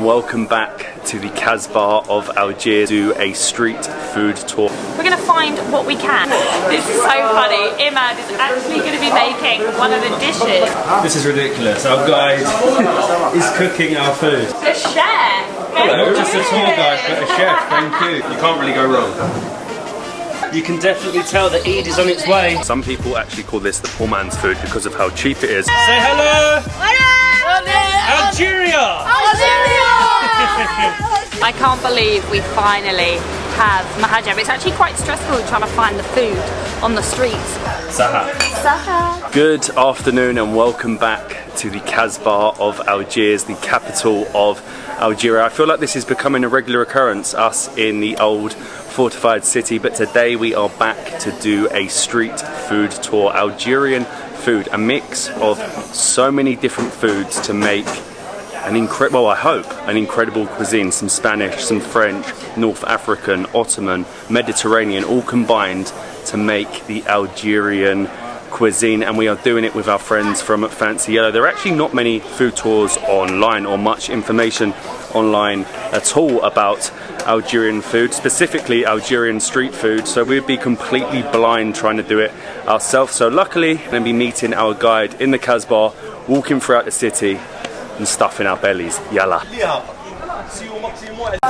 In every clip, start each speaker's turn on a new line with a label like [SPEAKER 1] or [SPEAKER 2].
[SPEAKER 1] Welcome back to the casbah of Algiers, do a street food tour.
[SPEAKER 2] We're going to find what we can. This is so funny. Imad is actually going to be making one of the dishes.
[SPEAKER 1] This is ridiculous. Our guide is cooking our food.
[SPEAKER 2] A chef!
[SPEAKER 1] Hello, just a tour guide, but a chef, thank you. You can't really go wrong. You can definitely tell that Eid is on its way. Some people actually call this the poor man's food because of how cheap it is. Say hello! Algeria!
[SPEAKER 2] Algeria! I can't believe we finally have Mahjeb. It's actually quite stressful trying to find the food on the streets.
[SPEAKER 1] Saha.
[SPEAKER 2] Saha.
[SPEAKER 1] Good afternoon and welcome back to the casbah of Algiers, the capital of Algeria. I feel like this is becoming a regular occurrence, us in the old fortified city, but today we are back to do a street food tour. Algerian food, a mix of so many different foods to make an incredible, well, I hope, an incredible cuisine. Some Spanish, some French, North African, Ottoman, Mediterranean, all combined to make the Algerian cuisine, and we are doing it with our friends from Fancy Yellow. There are actually not many food tours online or much information online at all about Algerian food, specifically Algerian street food, so we'd be completely blind trying to do it ourselves. So luckily, we're going to be meeting our guide in the casbah, walking throughout the city and stuffing our bellies. Yalla.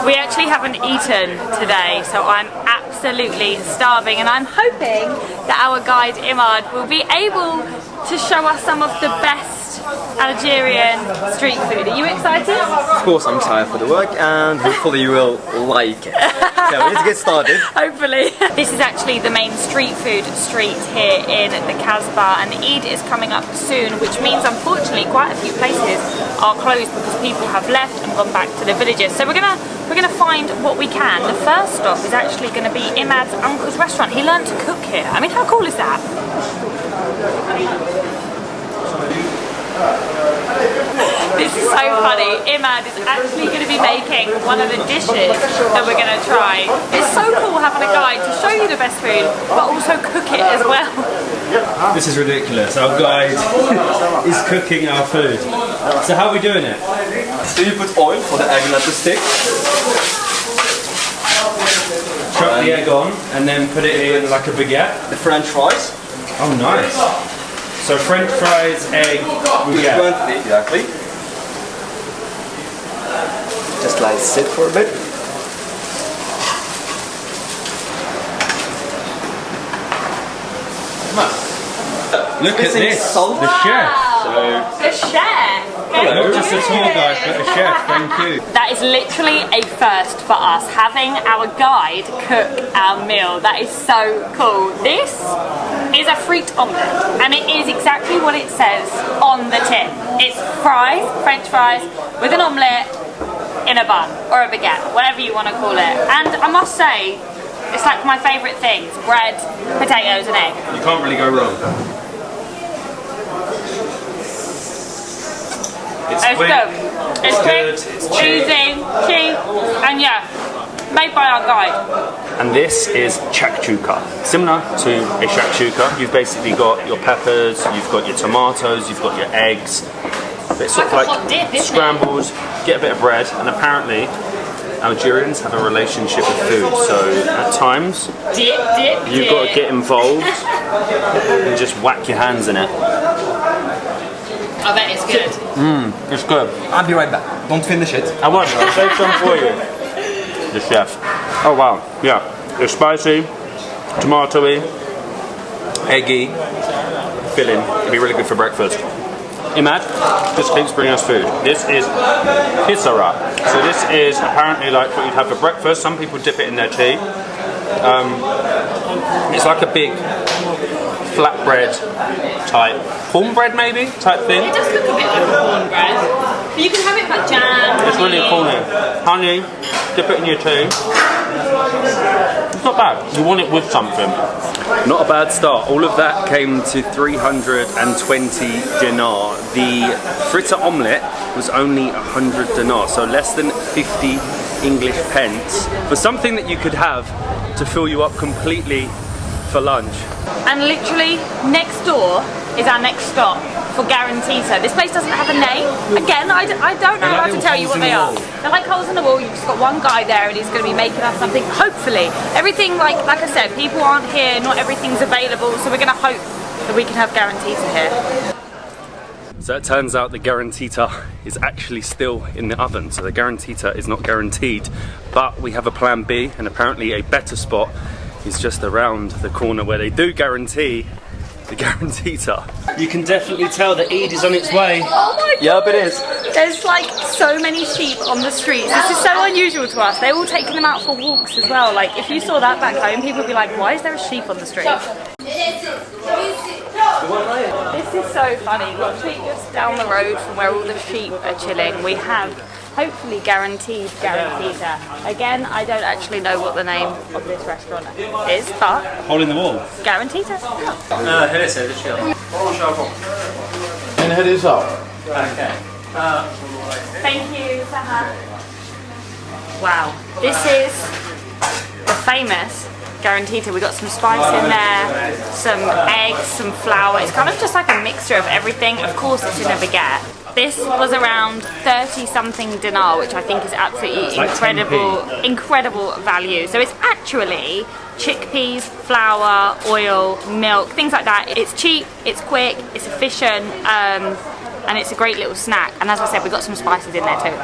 [SPEAKER 2] We actually haven't eaten today, so I'm absolutely starving, and I'm hoping that our guide Imad will be able to show us some of the best Algerian street food. Are you excited?
[SPEAKER 3] Of course I'm excited for the work, and hopefully you will like it. So let's get started.
[SPEAKER 2] Hopefully. This is actually the main street food street here in the Casbah, and Eid is coming up soon, which means unfortunately quite a few places are closed because people have left and gone back to the villages. So we're gonna find what we can. The first stop is actually gonna be Imad's uncle's restaurant. He learned to cook here. I mean, how cool is that? This is so funny. Imad is actually going to be making one of the dishes that we're going to try. It's so cool having a guide to show you the best food, but also cook it as well.
[SPEAKER 1] This is ridiculous. Our guide is cooking our food. So how are we doing it?
[SPEAKER 3] So you put oil for the egg not to stick.
[SPEAKER 1] Chuck the egg on and then put it in like a baguette.
[SPEAKER 3] The French fries.
[SPEAKER 1] Oh, nice. So French fries, egg, baguette.
[SPEAKER 3] Exactly. Just let it sit for a bit.
[SPEAKER 1] Look at this,
[SPEAKER 3] salt.
[SPEAKER 1] the chef.
[SPEAKER 2] The chef!
[SPEAKER 1] Hello, just a tour guide, but a chef, thank you.
[SPEAKER 2] That is literally a first for us, having our guide cook our meal. That is so cool. This is a fruit omelette, and it is exactly what it says on the tin. It's fries, French fries, with an omelette in a bun, or a baguette, whatever you want to call it. And I must say, it's like my favourite things: bread, potatoes and egg.
[SPEAKER 1] You can't really go wrong. It's quick,
[SPEAKER 2] it's quick,
[SPEAKER 1] it's cheap.
[SPEAKER 2] easy, cheap, and yeah, made by our guide.
[SPEAKER 1] And this is shakshuka. Similar to a shakshuka, you've basically got your peppers, you've got your tomatoes, you've got your eggs. But it's sort of
[SPEAKER 2] Like a hot dip, isn't
[SPEAKER 1] scrambled, get a bit of bread, and apparently Algerians have a relationship with food, so at times you've got to get involved and just whack your hands in it.
[SPEAKER 2] I bet it's good.
[SPEAKER 1] It's good.
[SPEAKER 3] I'll be right back. Don't finish it.
[SPEAKER 1] I won't, I'll save some for you. The chef. Oh wow, yeah. It's spicy, tomatoey, eggy, filling. It'd be really good for breakfast. Imad just keeps bringing us food. This is kisara. So this is apparently like what you'd have for breakfast. Some people dip it in their tea. It's like a big flatbread type, cornbread maybe type thing.
[SPEAKER 2] It does look a bit like cornbread, but you can have it like jam.
[SPEAKER 1] It's really cool. Honey, dip it in your tea. It's not bad. You want it with something. Not a bad start. All of that came to 320 dinar. The fritter omelette was only 100 dinar, so less than 50 English pence for something that you could have to fill you up completely for lunch.
[SPEAKER 2] And literally next door is our next stop for Garantita. This place doesn't have a name. Again, I don't know how to tell you what they are. They're like holes in the wall. You've just got one guy there and he's going to be making us something, hopefully. Everything, like I said, people aren't here, not everything's available, so we're going to hope that we can have Garantita here.
[SPEAKER 1] So it turns out the Garantita is actually still in the oven, so the Garantita is not guaranteed, but we have a plan B, and apparently a better spot is just around the corner where they do guarantee the Garantita. You can definitely tell that Eid is on its way.
[SPEAKER 2] Oh my god!
[SPEAKER 3] Yep, it is.
[SPEAKER 2] There's like so many sheep on the streets. This is so unusual to us. They're all taking them out for walks as well. Like if you saw that back home, people would be like, why is there a sheep on the street? This is so funny. Literally just down the road from where all the sheep are chilling, we have hopefully guaranteed Garantita. Again, I don't actually know what the name of this restaurant is, but
[SPEAKER 1] Hole in the wall.
[SPEAKER 2] Garantita.
[SPEAKER 4] En het is al.
[SPEAKER 1] Okay.
[SPEAKER 2] Thank you, Saha. Wow, this is the famous Garantita. We got some spice in there, some eggs, some flour. It's kind of just like a mixture of everything. Of course, it's in a baguette. This was around 30-something dinar, which I think is absolutely incredible value. So it's actually chickpeas, flour, oil, milk, things like that. It's cheap, it's quick, it's efficient, and it's a great little snack. And as I said, we got some spices in there too.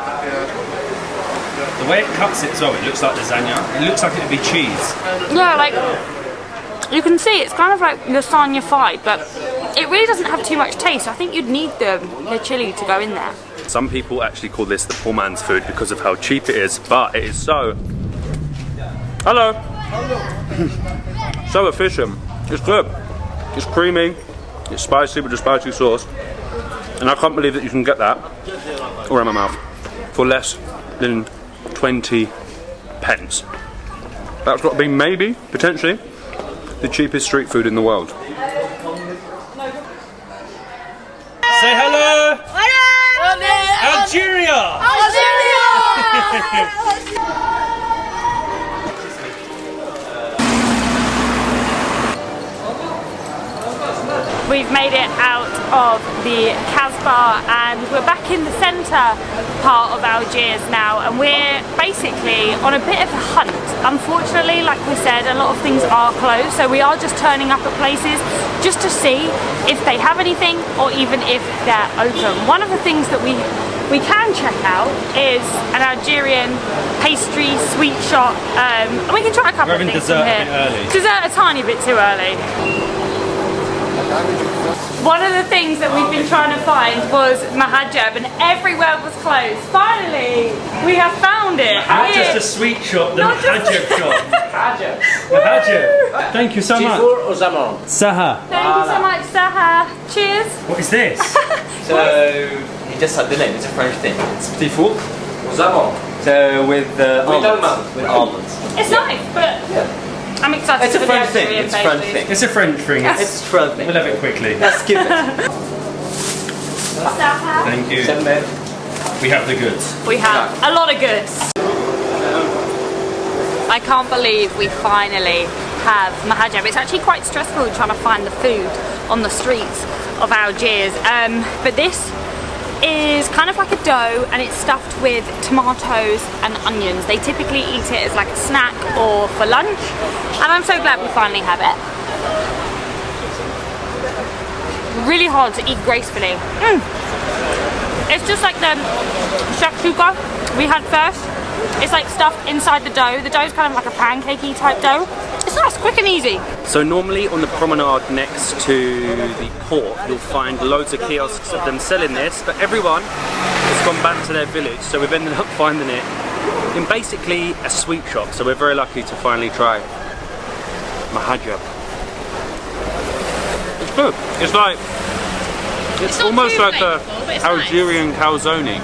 [SPEAKER 1] The way it cuts it as well, it looks like lasagna. It looks like it would be cheese.
[SPEAKER 2] Yeah, like you can see it's kind of like lasagna-fied, but it really doesn't have too much taste. I think you'd need the chili to go in there.
[SPEAKER 1] Some people actually call this the poor man's food because of how cheap it is, but it is so... Hello! So efficient. It's good. It's creamy, it's spicy with a spicy sauce, and I can't believe that you can get that, or in my mouth, for less than 20 pence. That's got to be maybe, potentially, the cheapest street food in the world. Say hello!
[SPEAKER 5] Hello!
[SPEAKER 1] Algeria!
[SPEAKER 5] Algeria!
[SPEAKER 2] We've made it out of the casbah and we're back in the centre part of Algiers now, and we're basically on a bit of a hunt. Unfortunately, like we said, a lot of things are closed, so we are just turning up at places just to see if they have anything or even if they're open. One of the things that we can check out is an Algerian pastry sweet shop, and we can try a couple of things from here. Dessert a tiny bit too early. One of the things that we've been trying to find was Mahjeb, and everywhere was closed. Finally, we have found it.
[SPEAKER 1] Not just a sweet shop, the Mahjeb shop. Mahjeb. Thank you so much. Saha.
[SPEAKER 2] Thank you so much, Saha. Cheers.
[SPEAKER 1] What is this?
[SPEAKER 3] So, you just had the name, it's a French thing. It's petit four. So, with almonds. With almonds.
[SPEAKER 2] It's nice, but I'm excited.
[SPEAKER 3] It's a French thing. It's a French thing.
[SPEAKER 1] It's a French thing.
[SPEAKER 3] It's a French thing.
[SPEAKER 1] We'll have it quickly.
[SPEAKER 3] Let's skip it.
[SPEAKER 2] Saha.
[SPEAKER 1] Thank you. We have the goods.
[SPEAKER 2] We have a lot of goods. I can't believe we finally have Mahjeb. It's actually quite stressful trying to find the food on the streets of Algiers. But this is kind of like a dough, and it's stuffed with tomatoes and onions. They typically eat it as like a snack or for lunch, and I'm so glad we finally have it. Really hard to eat gracefully. It's just like the shakshuka we had first. It's like stuffed inside the dough. The dough's kind of like a pancakey type dough. It's nice, quick and easy.
[SPEAKER 1] So normally on the promenade next to the port, you'll find loads of kiosks of them selling this, but everyone has gone back to their village, so we've ended up finding it in basically a sweet shop. So we're very lucky to finally try Mahjeb. It's good. It's like, it's almost like a Algerian calzone.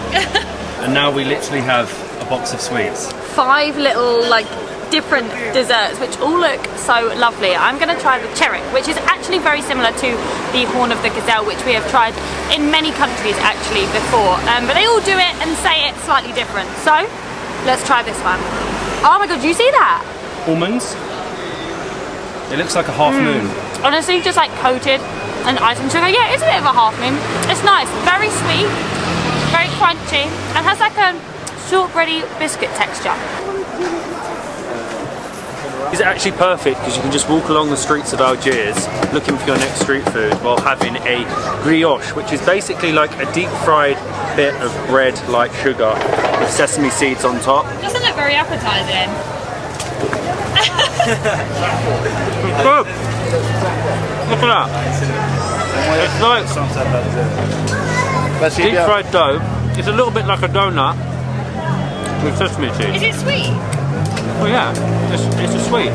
[SPEAKER 1] And now we literally have a box of sweets. 5
[SPEAKER 2] little like different desserts which all look so lovely. I'm going to try the cherry, which is actually very similar to the horn of the gazelle, which we have tried in many countries actually before, but they all do it and say it's slightly different. So let's try this one. Oh my god, do you see that?
[SPEAKER 1] Almonds. It looks like a half moon.
[SPEAKER 2] Honestly, just like coated in icing sugar. Yeah, it's a bit of a half moon. It's nice, very sweet, very crunchy, and has like a shortbready biscuit texture.
[SPEAKER 1] It's actually perfect because you can just walk along the streets of Algiers looking for your next street food while having a brioche, which is basically like a deep fried bit of bread like sugar with sesame seeds on top.
[SPEAKER 2] Doesn't look very appetizing.
[SPEAKER 1] Good. Look at that. It's like deep fried dough. It's a little bit like a donut with sesame seeds.
[SPEAKER 2] Is it sweet?
[SPEAKER 1] Oh yeah, it's a sweet.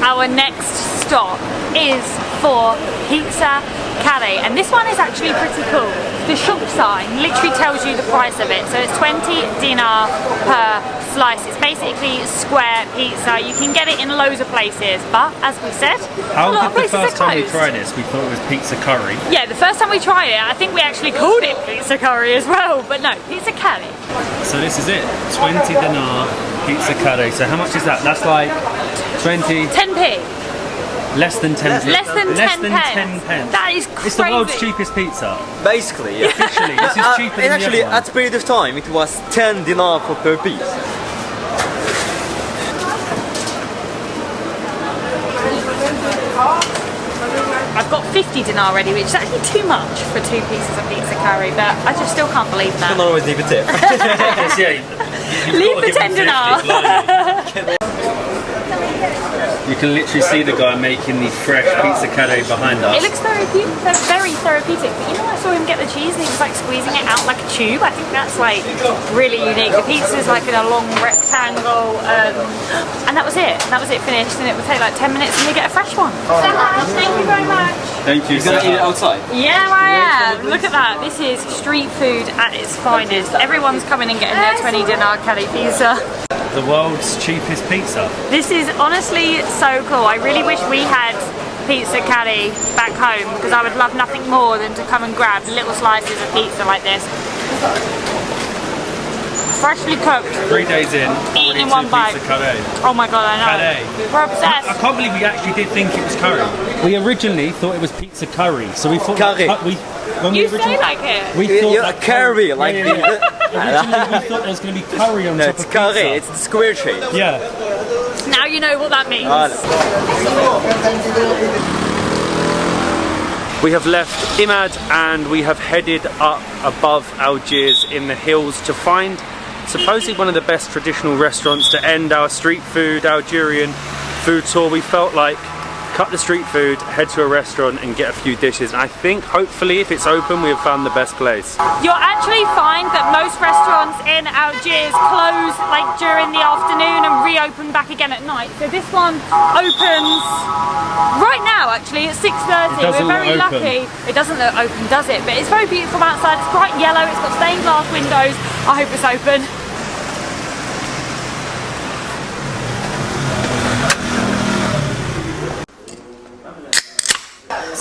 [SPEAKER 2] Our next stop is for Pizza Carré, and this one is actually pretty cool. The shop sign literally tells you the price of it, so it's 20 dinar per slice. It's basically square pizza. You can get it in loads of places, but as we said, a lot of places are closed.
[SPEAKER 1] The first time we tried this, we thought it was pizza curry.
[SPEAKER 2] Yeah, the first time we tried it, I think we actually called it pizza curry as well, but no, Pizza Carré.
[SPEAKER 1] So this is it, 20 dinar pizza curry. So how much is that? That's like 20...
[SPEAKER 2] 10p.
[SPEAKER 1] Less than 10
[SPEAKER 2] Less than 10
[SPEAKER 1] pence.
[SPEAKER 2] That is crazy.
[SPEAKER 1] It's the world's cheapest pizza.
[SPEAKER 3] Basically, yeah.
[SPEAKER 1] Officially, this is cheaper than
[SPEAKER 3] and actually,
[SPEAKER 1] the other
[SPEAKER 3] at the period of time, it was 10 dinar per piece.
[SPEAKER 2] I've got 50 dinar ready, which is actually too much for 2 pieces of pizza curry, but I just still can't believe that.
[SPEAKER 3] You can always leave a tip.
[SPEAKER 2] Leave the 10 dinar.
[SPEAKER 1] You can literally see the guy making the fresh pizza curry behind us.
[SPEAKER 2] It looks very therapeutic, but you know, I saw him get the cheese and he was like squeezing it out like a tube. I think that's like really unique. The pizza is like in a long rectangle, and that was it. That was it finished, and it would take like 10 minutes and you get a fresh one. Thank you very much.
[SPEAKER 1] Thank you.
[SPEAKER 3] You're gonna eat it outside?
[SPEAKER 2] Yeah, I am. Look at that. This is street food at its finest. Everyone's coming and getting their 20 dinar curry pizza.
[SPEAKER 1] The world's cheapest pizza.
[SPEAKER 2] This is honestly so cool. I really wish we had pizza curry back home, because I would love nothing more than to come and grab little slices of pizza like this. Freshly cooked.
[SPEAKER 1] 3 days in,
[SPEAKER 2] eaten in one bite.
[SPEAKER 1] Curry.
[SPEAKER 2] Oh my god, I know.
[SPEAKER 1] Curry.
[SPEAKER 2] We're obsessed.
[SPEAKER 1] I can't believe we actually did think it was curry. We originally thought it was pizza curry, so we thought
[SPEAKER 3] curry.
[SPEAKER 2] You say like it.
[SPEAKER 1] We thought
[SPEAKER 3] curry, like
[SPEAKER 1] originally we thought there was going to be curry on top of pizza.
[SPEAKER 3] Curry. It's the square shape.
[SPEAKER 1] Yeah.
[SPEAKER 2] Now you know what that means.
[SPEAKER 1] We have left Imad and we have headed up above Algiers in the hills to find supposedly one of the best traditional restaurants to end our street food Algerian food tour. We felt like cut the street food, head to a restaurant and get a few dishes. And I think hopefully if it's open we have found the best place.
[SPEAKER 2] You'll actually find that most restaurants in Algiers close like during the afternoon and reopen back again at night. So this one opens right now actually at 6:30. We're very lucky. It doesn't look open, does it? But it's very beautiful outside. It's bright yellow, it's got stained glass windows. I hope it's open.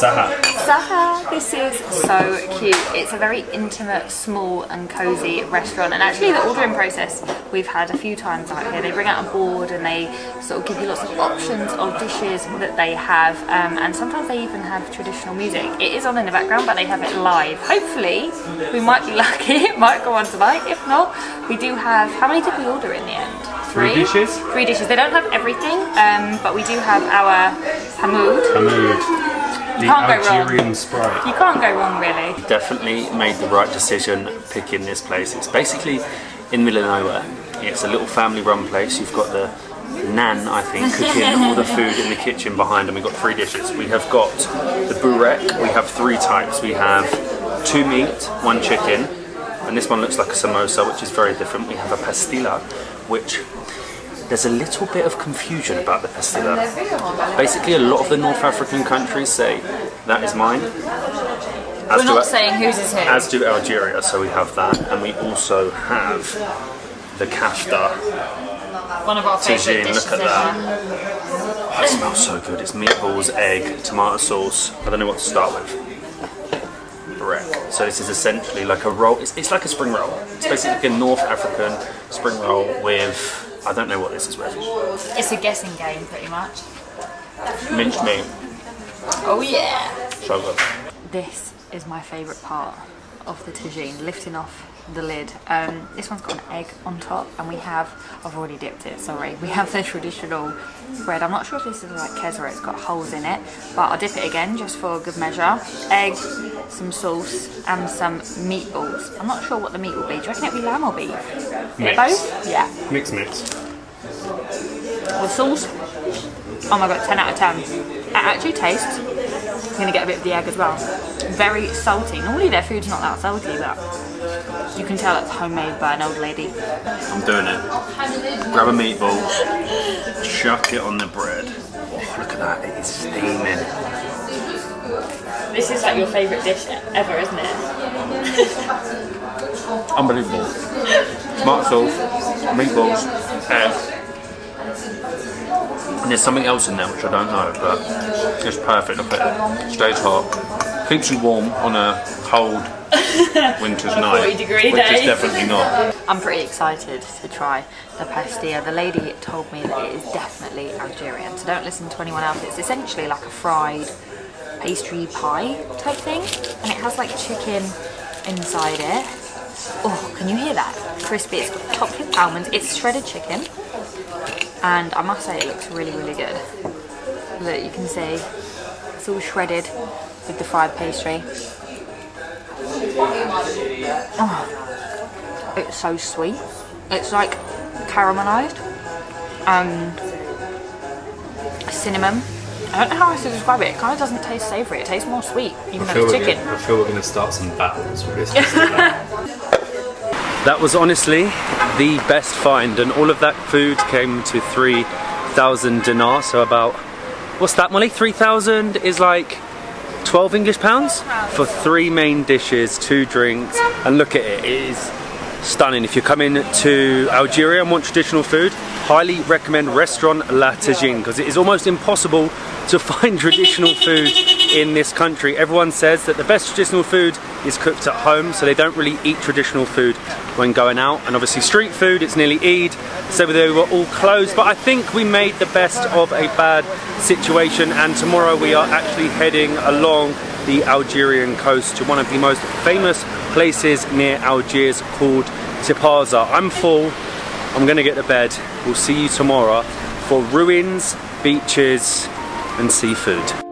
[SPEAKER 2] Saha, this is so cute. It's a very intimate, small and cozy restaurant, and actually the ordering process we've had a few times out here. They bring out a board and they sort of give you lots of options of dishes that they have, and sometimes they even have traditional music. It is on in the background, but they have it live. Hopefully we might be lucky, it might go on tonight. If not, we do have, how many did we order in the end?
[SPEAKER 1] 3 dishes?
[SPEAKER 2] 3 dishes. They don't have everything, but we do have our Hamoud.
[SPEAKER 1] The Algerian Sprite.
[SPEAKER 2] You can't go wrong, really.
[SPEAKER 1] Definitely made the right decision picking this place. It's basically in the middle of nowhere. It's a little family-run place. You've got the nan, I think, cooking all the food in the kitchen behind, and we've got 3 dishes. We have got the burek. We have 3 types. We have 2 meat, 1 chicken, and this one looks like a samosa, which is very different. We have a pastilla, which there's a little bit of confusion about the pastilla. Basically, a lot of the North African countries say, that is mine.
[SPEAKER 2] We're not saying whose is whose.
[SPEAKER 1] As do Algeria, so we have that. And we also have the kafta.
[SPEAKER 2] One of our favourite dishes.
[SPEAKER 1] Look at that. Oh, it smells so good. It's meatballs, egg, tomato sauce. I don't know what to start with. Burek. So this is essentially like a roll. It's like a spring roll. It's basically like a North African spring roll with, I don't know what this is with.
[SPEAKER 2] It's a guessing game, pretty much.
[SPEAKER 1] Minced meat.
[SPEAKER 2] Oh yeah.
[SPEAKER 1] So good.
[SPEAKER 2] This is my favourite part of the tagine, lifting off the lid. This one's got an egg on top, and we have, I've already dipped it, sorry. We have the traditional bread. I'm not sure if this is like kesra, it's got holes in it, but I'll dip it again just for good measure. Egg, some sauce, and some meatballs. I'm not sure what the meat will be. Do you reckon it'll be lamb or beef?
[SPEAKER 1] Mix.
[SPEAKER 2] Both? Yeah.
[SPEAKER 1] Mix.
[SPEAKER 2] The sauce, oh my god, 10 out of 10. It actually tastes, I'm gonna get a bit of the egg as well, very salty. Normally their food's not that salty, but you can tell it's homemade by an old lady.
[SPEAKER 1] I'm doing it. Grab a meatball, chuck it on the bread. Oh, look at that, it is steaming.
[SPEAKER 2] This is like your favourite dish ever, isn't it?
[SPEAKER 1] Unbelievable. Tomato sauce, meatballs, egg. And there's something else in there which I don't know, but it's perfect. Look at it. Stays hot. Keeps you warm on a cold winter's night.
[SPEAKER 2] 40-degree
[SPEAKER 1] which
[SPEAKER 2] day.
[SPEAKER 1] is definitely not.
[SPEAKER 2] I'm pretty excited to try the pastilla. The lady told me that it is definitely Algerian, so don't listen to anyone else. It's essentially like a fried pastry pie type thing, and it has like chicken inside it. Oh, can you hear that? Crispy. It's got topped with almonds. It's shredded chicken, and I must say it looks really, really good. Look, you can see it's all shredded with the fried pastry. Oh, it's so sweet. It's like caramelized and cinnamon. I don't know how else to describe it. It kind of doesn't taste savoury. It tastes more sweet, even though it's chicken.
[SPEAKER 1] I feel we're going to start some battles with this. That was honestly the best find, and all of that food came to 3,000 dinars, so about, what's that, Molly? 3,000 is like 12 English pounds for 3 main dishes, 2 drinks, and look at it, it is stunning. If you're coming to Algeria and want traditional food, highly recommend Restaurant La Tagine, because it is almost impossible to find traditional food in this country. Everyone says that the best traditional food is cooked at home, so they don't really eat traditional food when going out. And obviously street food, it's nearly Eid, so they were all closed, but I think we made the best of a bad situation, and tomorrow we are actually heading along the Algerian coast to one of the most famous places near Algiers called Tipaza. I'm full, I'm gonna get to bed. We'll see you tomorrow for ruins, beaches and seafood.